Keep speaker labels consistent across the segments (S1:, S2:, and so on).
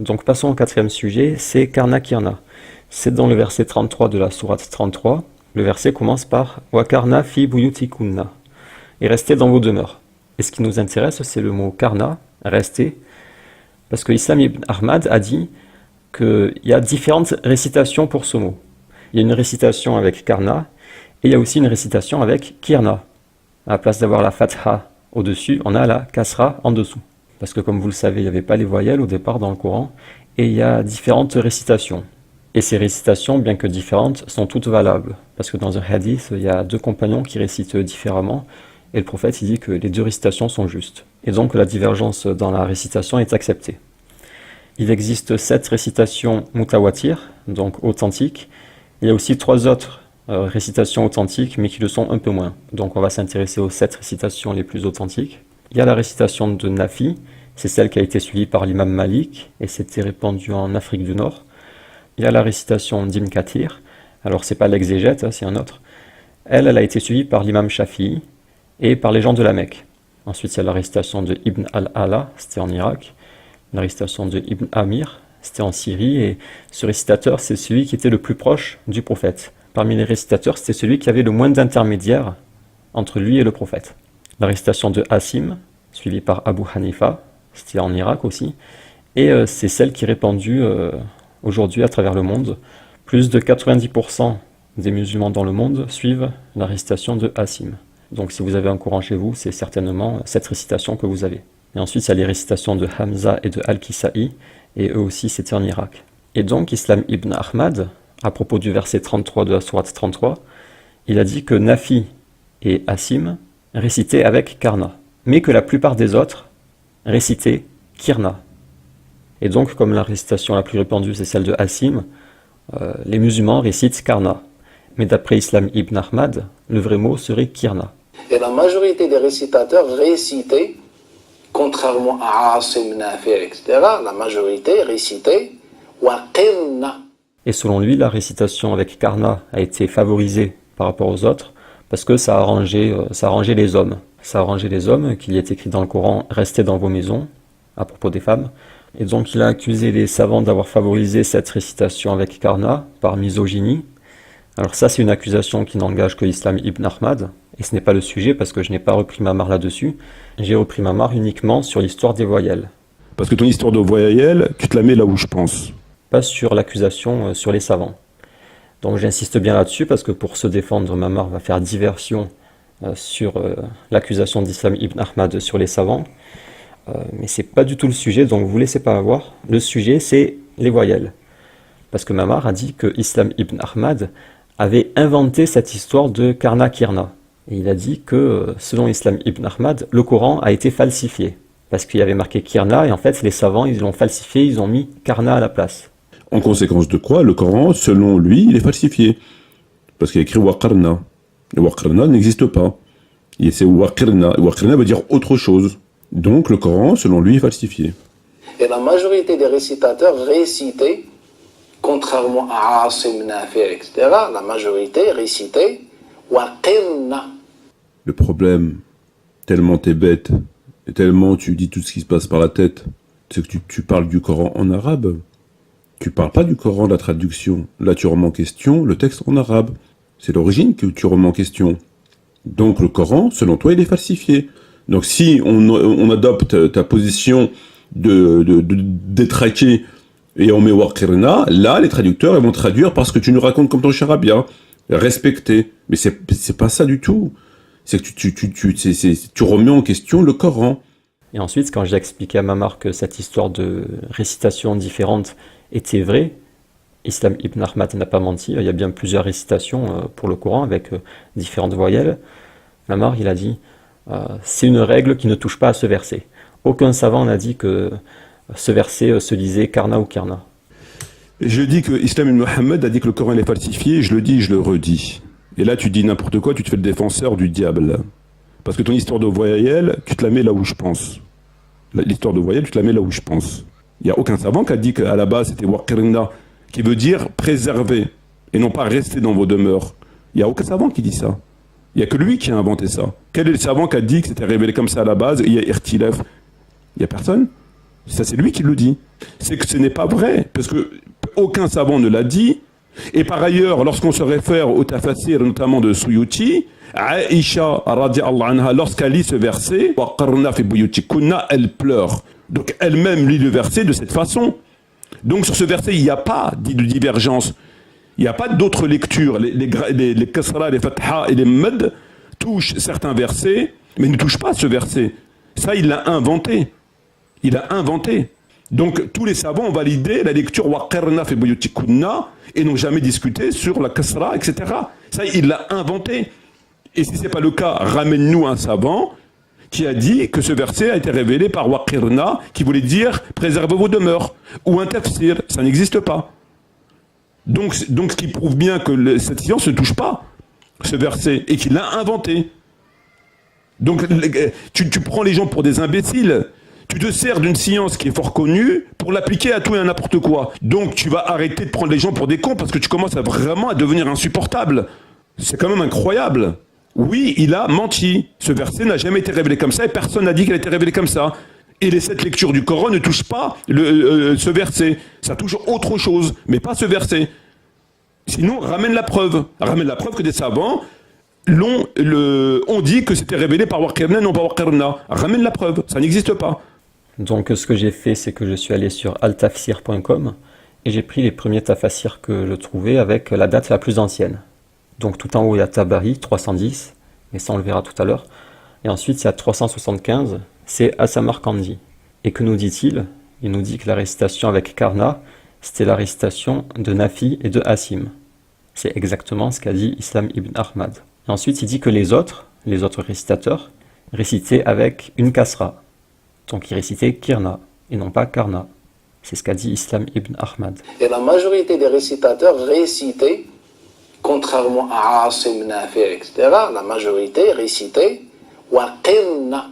S1: Donc passons au quatrième sujet, c'est Karna Kirna. C'est dans le verset 33 de la sourate 33. Le verset commence par Wa Karna fi buyutikunna. Et restez dans vos demeures. Et ce qui nous intéresse, c'est le mot Karna, rester, parce que Islam ibn Ahmad a dit qu'il y a différentes récitations pour ce mot. Il y a une récitation avec Karna, et il y a aussi une récitation avec Kirna. À la place d'avoir la fatha au-dessus, on a la kasra en dessous. Parce que comme vous le savez, il n'y avait pas les voyelles au départ dans le Coran, et il y a différentes récitations. Et ces récitations, bien que différentes, sont toutes valables. Parce que dans un hadith, il y a deux compagnons qui récitent différemment, et le prophète il dit que les deux récitations sont justes. Et donc la divergence dans la récitation est acceptée. Il existe 7 récitations mutawatir, donc authentiques. Il y a aussi 3 autres récitations authentiques, mais qui le sont un peu moins. Donc on va s'intéresser aux 7 récitations les plus authentiques. Il y a la récitation de Nafi, c'est celle qui a été suivie par l'imam Malik, et c'était répandu en Afrique du Nord. Il y a la récitation d'Ibn Kathir, alors c'est pas l'exégète, c'est un autre. Elle a été suivie par l'imam Shafi'i et par les gens de la Mecque. Ensuite il y a la récitation de Ibn al-Ala, c'était en Irak. La récitation de Ibn Amir, c'était en Syrie, et ce récitateur, c'est celui qui était le plus proche du prophète. Parmi les récitateurs, c'était celui qui avait le moins d'intermédiaires entre lui et le prophète. La récitation de Asim, suivie par Abu Hanifa, c'était en Irak aussi, et c'est celle qui est répandue aujourd'hui à travers le monde. Plus de 90% des musulmans dans le monde suivent la récitation de Asim. Donc si vous avez un Coran chez vous, c'est certainement cette récitation que vous avez. Et ensuite, il y a les récitations de Hamza et de Al-Kisa'i, et eux aussi, c'était en Irak. Et donc, Islam ibn Ahmad, à propos du verset 33 de la sourate 33, il a dit que Nafi et Asim récitaient avec Karna, mais que la plupart des autres récitaient Kirna. Et donc, comme la récitation la plus répandue, c'est celle de Asim, les musulmans récitent Karna. Mais d'après Islam ibn Ahmad, le vrai mot serait Kirna.
S2: Et la majorité des récitateurs récitaient, contrairement à Asim, Nafi, etc., la majorité récitait Wa Qirna.
S1: Et selon lui, la récitation avec Karna a été favorisée par rapport aux autres parce que ça arrangeait les hommes. Ça arrangeait les hommes, qu'il y est écrit dans le Coran « Restez dans vos maisons » à propos des femmes. Et donc il a accusé les savants d'avoir favorisé cette récitation avec Karna par misogynie. Alors ça, c'est une accusation qui n'engage que Islam ibn Ahmad, et ce n'est pas le sujet parce que je n'ai pas repris ma marre là-dessus. J'ai repris ma marre uniquement sur l'histoire des voyelles.
S3: Parce que ton histoire de voyelles, tu te la mets là où je pense.
S1: Pas sur l'accusation sur les savants. Donc j'insiste bien là-dessus parce que pour se défendre, ma marre va faire diversion sur l'accusation d'Islam ibn Ahmad sur les savants. Mais c'est pas du tout le sujet, donc vous laissez pas avoir. Le sujet, c'est les voyelles. Parce que Mamar a dit que Islam ibn Ahmad avait inventé cette histoire de Karna Kirna. Et il a dit que, selon Islam ibn Ahmad, le Coran a été falsifié. Parce qu'il y avait marqué Kirna, et en fait, les savants, ils l'ont falsifié, ils ont mis Karna à la place.
S3: En conséquence de quoi, le Coran, selon lui, il est falsifié. Parce qu'il y a écrit Waqarna. Et Waqarna n'existe pas. Et c'est Waqarna. Waqarna veut dire autre chose. Donc le Coran, selon lui, est falsifié.
S2: Et la majorité des récitateurs récitaient, contrairement à Asim, Nafi, etc., la majorité récitait Wa Qirna.
S3: Le problème, tellement t'es bête, et tellement tu dis tout ce qui se passe par la tête, c'est que tu parles du Coran en arabe. Tu parles pas du Coran, de la traduction. Là, tu remets en question le texte en arabe. C'est l'origine que tu remets en question. Donc le Coran, selon toi, il est falsifié. Donc si on adopte ta position de détraquer et on met Waqirna, là, les traducteurs ils vont traduire parce que tu nous racontes comme ton charabia. Respecter. Mais c'est pas ça du tout. C'est que tu remets en question le Coran.
S1: Et ensuite, quand j'ai expliqué à Mamar que cette histoire de récitation différente était vraie, Islam ibn Ahmad n'a pas menti, il y a bien plusieurs récitations pour le Coran avec différentes voyelles. Mamar, il a dit, c'est une règle qui ne touche pas à ce verset. Aucun savant n'a dit que ce verset se lisait Karna ou Kirna.
S3: Je dis que Islam ibn Muhammad a dit que le Coran est falsifié, je le dis, je le redis. Et là, tu dis n'importe quoi, tu te fais le défenseur du diable. Parce que ton histoire de voyelle, tu te la mets là où je pense. L'histoire de voyelle, tu te la mets là où je pense. Il n'y a aucun savant qui a dit qu'à la base, c'était Waqirna, qui veut dire préserver, et non pas rester dans vos demeures. Il n'y a aucun savant qui dit ça. Il n'y a que lui qui a inventé ça. Quel est le savant qui a dit que c'était révélé comme ça à la base, et il y a irtilaf? Il n'y a personne. Ça, c'est lui qui le dit. C'est que ce n'est pas vrai, parce que aucun savant ne l'a dit. Et par ailleurs, lorsqu'on se réfère au tafsir, notamment de Suyuti, Aïcha, radiallahu anha, lorsqu'elle lit ce verset, waqarna fi buyutikunna, elle pleure. Donc elle-même lit le verset de cette façon. Donc sur ce verset, il n'y a pas de divergence. Il n'y a pas d'autres lectures. Les kasra, les fatha et les mad touchent certains versets, mais ne touchent pas ce verset. Ça, il l'a inventé. Il a inventé. Donc tous les savants ont validé la lecture waqarna fi buyutikunna et n'ont jamais discuté sur la kasra, etc. Ça, il l'a inventé. Et si ce n'est pas le cas, ramène-nous un savant qui a dit que ce verset a été révélé par waqirna, qui voulait dire préservez vos demeures, ou un tafsir, ça n'existe pas. Donc ce qui prouve bien que cette science ne touche pas ce verset et qu'il l'a inventé. Donc tu prends les gens pour des imbéciles. Tu te sers d'une science qui est fort connue pour l'appliquer à tout et à n'importe quoi. Donc tu vas arrêter de prendre les gens pour des cons parce que tu commences vraiment à devenir insupportable. C'est quand même incroyable. Oui, il a menti. Ce verset n'a jamais été révélé comme ça et personne n'a dit qu'il a été révélé comme ça. Et les 7 lectures du Coran ne touchent pas ce verset. Ça touche autre chose, mais pas ce verset. Sinon, ramène la preuve. Ramène la preuve que des savants ont dit que c'était révélé par waqirna, non pas waqirna. Ramène la preuve. Ça n'existe pas.
S1: Donc ce que j'ai fait, c'est que je suis allé sur altafsir.com et j'ai pris les premiers tafasirs que je trouvais avec la date la plus ancienne. Donc tout en haut, il y a Tabari, 310, mais ça on le verra tout à l'heure. Et ensuite, il y a 375, c'est As-Samarkandi. Et que nous dit-il? Il nous dit que la récitation avec Karna, c'était la récitation de Nafi et de Asim. C'est exactement ce qu'a dit Islam ibn Ahmad. Et ensuite, il dit que les autres récitateurs, récitaient avec une kasra. Donc ils récitaient Kirna et non pas Karna. C'est ce qu'a dit Islam ibn Ahmad.
S2: Et la majorité des récitateurs récitaient, contrairement à Asim, Nafi, etc., la majorité récitait waqirna.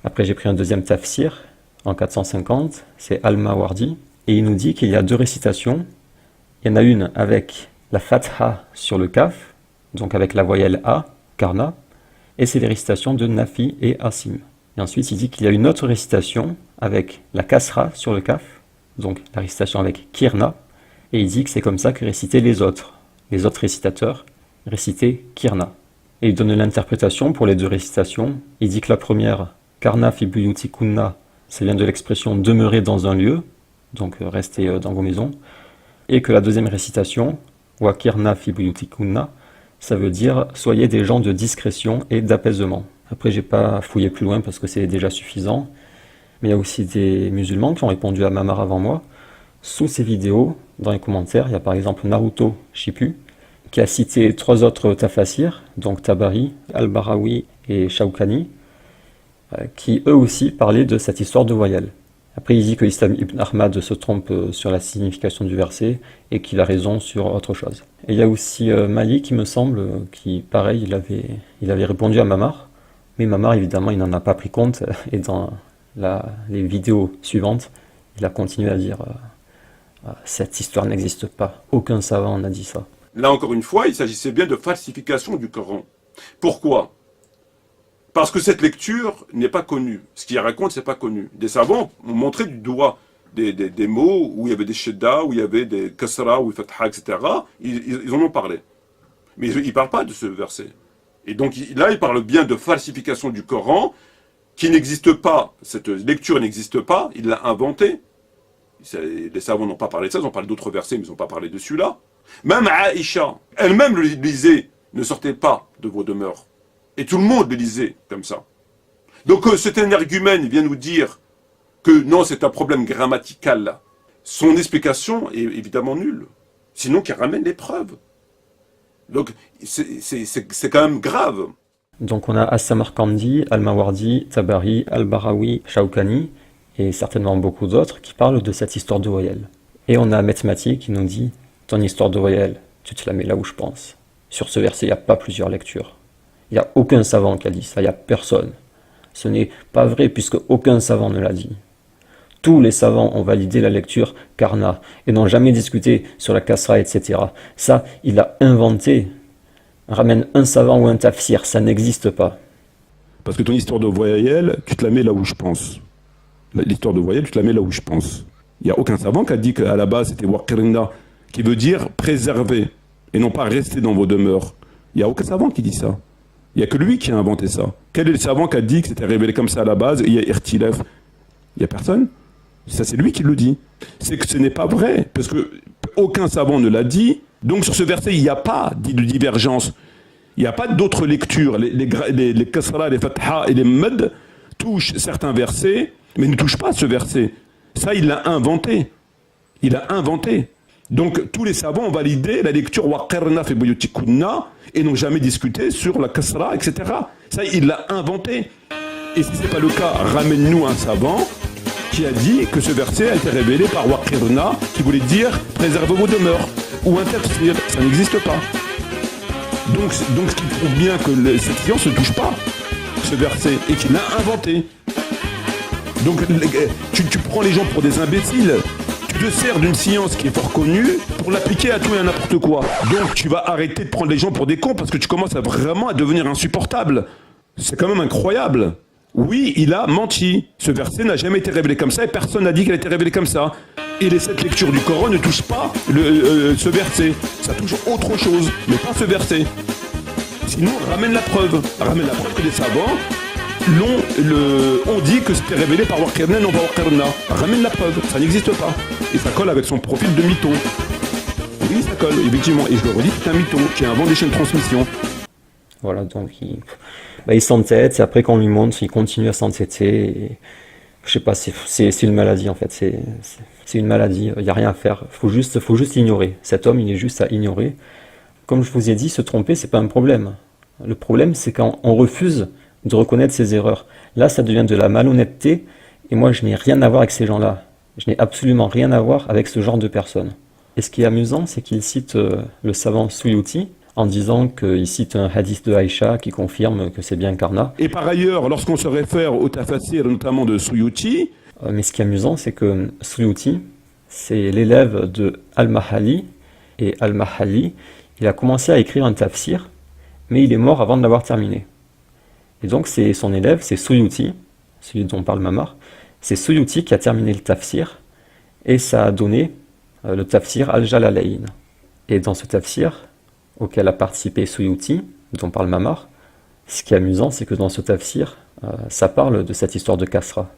S1: Après j'ai pris un deuxième tafsir, en 450, c'est Al-Mawardi, et il nous dit qu'il y a 2 récitations. Il y en a une avec la fatha sur le kaf, donc avec la voyelle A, Karna, et c'est les récitations de Nafi et Asim. Et ensuite il dit qu'il y a une autre récitation avec la kasra sur le kaf, donc la récitation avec Kirna, et il dit que c'est comme ça que récitaient les autres récitateurs récitaient Kirna. Et il donne l'interprétation pour les 2 récitations. Il dit que la première, Karna fi buyutikunna, ça vient de l'expression demeurer dans un lieu, donc rester dans vos maisons, et que la deuxième récitation, Waqirna fi buyutikunna, ça veut dire soyez des gens de discrétion et d'apaisement. Après, j'ai pas fouillé plus loin parce que c'est déjà suffisant, mais il y a aussi des musulmans qui ont répondu à Mamar avant moi. Sous ces vidéos, dans les commentaires, il y a par exemple Naruto Shipu, qui a cité 3 autres tafasirs, donc Tabari, Al-Barawi et Shawkani, qui eux aussi parlaient de cette histoire de voyelle. Après, il dit que Islam ibn Ahmad se trompe sur la signification du verset et qu'il a raison sur autre chose. Et il y a aussi Malik, il me semble, qui, pareil, il avait répondu à Mamar, mais Mamar, évidemment, il n'en a pas pris compte, et dans les vidéos suivantes, il a continué à dire cette histoire n'existe pas, aucun savant n'a dit ça.
S3: Là encore une fois, il s'agissait bien de falsification du Coran. Pourquoi ? Parce que cette lecture n'est pas connue. Ce qu'il raconte, c'est pas connu. Des savants ont montré du doigt des mots où il y avait des shedda, où il y avait des kasra, ou fatha, etc. Ils en ont parlé. Mais ils ne parlent pas de ce verset. Et donc là, il parle bien de falsification du Coran, qui n'existe pas. Cette lecture n'existe pas, il l'a inventée. Les savants n'ont pas parlé de ça, ils ont parlé d'autres versets, mais ils n'ont pas parlé de celui-là. Même Aïcha, elle-même le lisait, ne sortez pas de vos demeures. Et tout le monde le lisait comme ça. Donc cet énergumène vient nous dire que non, c'est un problème grammatical là. Son explication est évidemment nulle. Sinon qu'il ramène les preuves. Donc c'est quand même grave.
S1: Donc on a As-Samarkandi, Al-Mawardi, Tabari, Al-Barawi, Shawkani, et certainement beaucoup d'autres qui parlent de cette histoire de voyelle. Et on a Metmati qui nous dit « Ton histoire de voyelle, tu te la mets là où je pense. Sur ce verset, il n'y a pas plusieurs lectures. Il n'y a aucun savant qui a dit ça, il n'y a personne. Ce n'est pas vrai puisque aucun savant ne l'a dit. Tous les savants ont validé la lecture Karna et n'ont jamais discuté sur la kasra, etc. Ça, il a inventé. Ramène un savant ou un tafsir, ça n'existe pas. »
S3: Parce que ton histoire de voyelle, tu te la mets là où je pense. L'histoire de voyelle, tu te la mets là où je pense. Il n'y a aucun savant qui a dit qu'à la base c'était waqirna, qui veut dire préserver, et non pas rester dans vos demeures. Il n'y a aucun savant qui dit ça. Il n'y a que lui qui a inventé ça. Quel est le savant qui a dit que c'était révélé comme ça à la base et il y a irtilef? Il n'y a personne. Ça, c'est lui qui le dit. C'est que ce n'est pas vrai, parce que aucun savant ne l'a dit. Donc sur ce verset, il n'y a pas dit de divergence. Il n'y a pas d'autres lectures. Les kasra, les fatha et les mad touchent certains versets, mais ne touchent pas ce verset. Ça, il l'a inventé. Il a inventé. Donc tous les savants ont validé la lecture waqirna fi buyutikunna et n'ont jamais discuté sur la kasra, etc. Ça, il l'a inventé. Et si ce n'est pas le cas, ramène-nous un savant qui a dit que ce verset a été révélé par waqirna, qui voulait dire préservez vos demeures, ou un tafsir. Ça n'existe pas. Donc ce qui prouve bien que cette science ne touche pas ce verset et qu'il l'a inventé. Donc tu prends les gens pour des imbéciles. Tu te sers d'une science qui est fort connue pour l'appliquer à tout et à n'importe quoi. Donc tu vas arrêter de prendre les gens pour des cons parce que tu commences vraiment à devenir insupportable. C'est quand même incroyable. Oui, il a menti. Ce verset n'a jamais été révélé comme ça et personne n'a dit qu'il a été révélé comme ça. Et les 7 lectures du Coran ne touchent pas ce verset. Ça touche autre chose, mais pas ce verset. Sinon, ramène la preuve. Ramène la preuve que les savants ont dit que c'était révélé par waqirna, non pas waqirna. Ramène la preuve. Ça n'existe pas. Et ça colle avec son profil de mytho. Oui, ça colle, effectivement. Et je le redis, c'est un mytho qui invente des chaînes de transmission.
S1: Voilà, donc il s'entête, et après quand on lui montre, il continue à s'entêter. Et, je sais pas, c'est une maladie en fait. C'est une maladie, il n'y a rien à faire. Faut juste ignorer. Cet homme, il est juste à ignorer. Comme je vous ai dit, se tromper, c'est pas un problème. Le problème, c'est quand on refuse de reconnaître ses erreurs. Là, ça devient de la malhonnêteté, et moi, je n'ai rien à voir avec ces gens-là. Je n'ai absolument rien à voir avec ce genre de personnes. Et ce qui est amusant, c'est qu'il cite le savant Suyuti, en disant qu'il cite un hadith de Aïcha qui confirme que c'est bien Karna.
S3: Et par ailleurs, lorsqu'on se réfère au tafsir, notamment de Suyuti...
S1: mais ce qui est amusant, c'est que Suyuti, c'est l'élève de Al-Mahali, et Al-Mahali, il a commencé à écrire un tafsir, mais il est mort avant de l'avoir terminé. Et donc c'est son élève, c'est Suyuti, celui dont parle Mamar, c'est Suyuti qui a terminé le tafsir, et ça a donné le tafsir Al-Jalalayn. Et dans ce tafsir, auquel a participé Suyuti, dont parle Mamar, ce qui est amusant, c'est que dans ce tafsir, ça parle de cette histoire de Kasra.